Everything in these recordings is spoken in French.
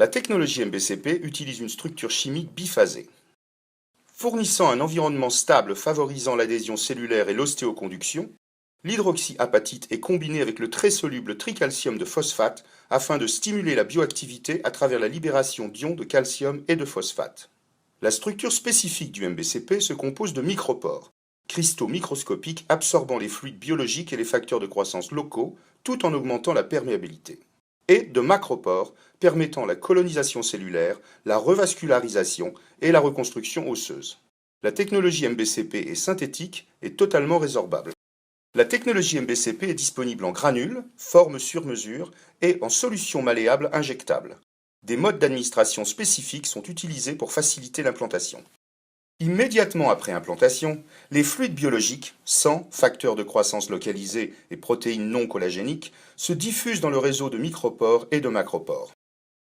La technologie MBCP utilise une structure chimique biphasée. Fournissant un environnement stable favorisant l'adhésion cellulaire et l'ostéoconduction, l'hydroxyapatite est combiné avec le très soluble tricalcium de phosphate afin de stimuler la bioactivité à travers la libération d'ions de calcium et de phosphate. La structure spécifique du MBCP se compose de micropores, cristaux microscopiques absorbant les fluides biologiques et les facteurs de croissance locaux tout en augmentant la perméabilité, et de macropores permettant la colonisation cellulaire, la revascularisation et la reconstruction osseuse. La technologie MBCP est synthétique et totalement résorbable. La technologie MBCP est disponible en granules, forme sur mesure et en solution malléable injectable. Des modes d'administration spécifiques sont utilisés pour faciliter l'implantation. Immédiatement après implantation, les fluides biologiques, sang, facteurs de croissance localisés et protéines non collagéniques, se diffusent dans le réseau de micropores et de macropores.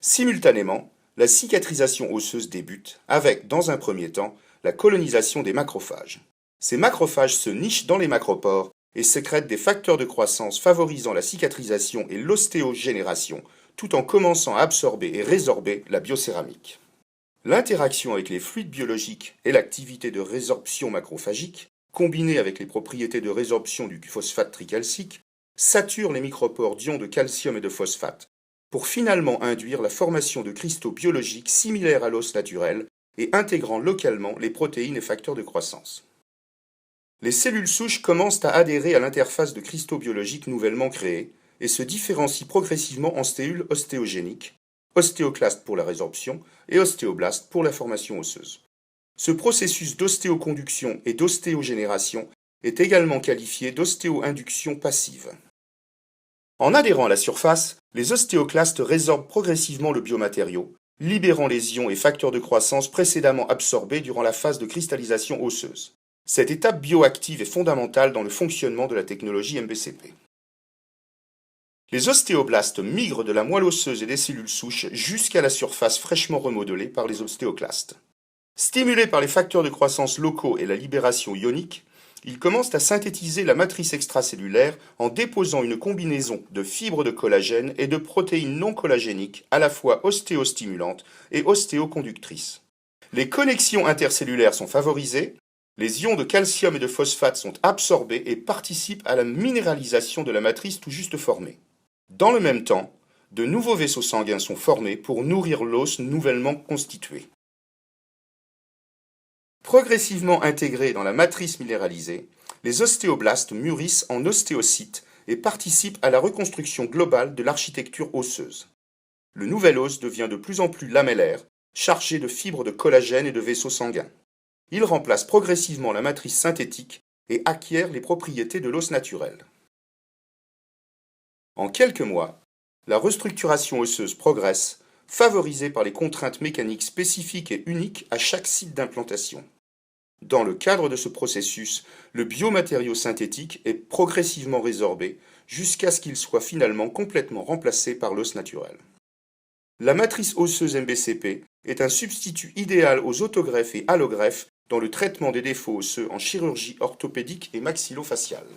Simultanément, la cicatrisation osseuse débute avec, dans un premier temps, la colonisation des macrophages. Ces macrophages se nichent dans les macropores et sécrètent des facteurs de croissance favorisant la cicatrisation et l'ostéogénération, tout en commençant à absorber et résorber la biocéramique. L'interaction avec les fluides biologiques et l'activité de résorption macrophagique, combinée avec les propriétés de résorption du phosphate tricalcique, sature les micropores d'ions de calcium et de phosphate, pour finalement induire la formation de cristaux biologiques similaires à l'os naturel et intégrant localement les protéines et facteurs de croissance. Les cellules souches commencent à adhérer à l'interface de cristaux biologiques nouvellement créés et se différencient progressivement en cellules ostéogéniques, ostéoclastes pour la résorption et ostéoblastes pour la formation osseuse. Ce processus d'ostéoconduction et d'ostéogénération est également qualifié d'ostéoinduction passive. En adhérant à la surface, les ostéoclastes résorbent progressivement le biomatériau, libérant les ions et facteurs de croissance précédemment absorbés durant la phase de cristallisation osseuse. Cette étape bioactive est fondamentale dans le fonctionnement de la technologie MBCP. Les ostéoblastes migrent de la moelle osseuse et des cellules souches jusqu'à la surface fraîchement remodelée par les ostéoclastes. Stimulés par les facteurs de croissance locaux et la libération ionique, ils commencent à synthétiser la matrice extracellulaire en déposant une combinaison de fibres de collagène et de protéines non collagéniques à la fois ostéostimulantes et ostéoconductrices. Les connexions intercellulaires sont favorisées, les ions de calcium et de phosphate sont absorbés et participent à la minéralisation de la matrice tout juste formée. Dans le même temps, de nouveaux vaisseaux sanguins sont formés pour nourrir l'os nouvellement constitué. Progressivement intégrés dans la matrice minéralisée, les ostéoblastes mûrissent en ostéocytes et participent à la reconstruction globale de l'architecture osseuse. Le nouvel os devient de plus en plus lamellaire, chargé de fibres de collagène et de vaisseaux sanguins. Il remplace progressivement la matrice synthétique et acquiert les propriétés de l'os naturel. En quelques mois, la restructuration osseuse progresse, favorisée par les contraintes mécaniques spécifiques et uniques à chaque site d'implantation. Dans le cadre de ce processus, le biomatériau synthétique est progressivement résorbé jusqu'à ce qu'il soit finalement complètement remplacé par l'os naturel. La matrice osseuse MBCP est un substitut idéal aux autogreffes et allogreffes dans le traitement des défauts osseux en chirurgie orthopédique et maxillofaciale.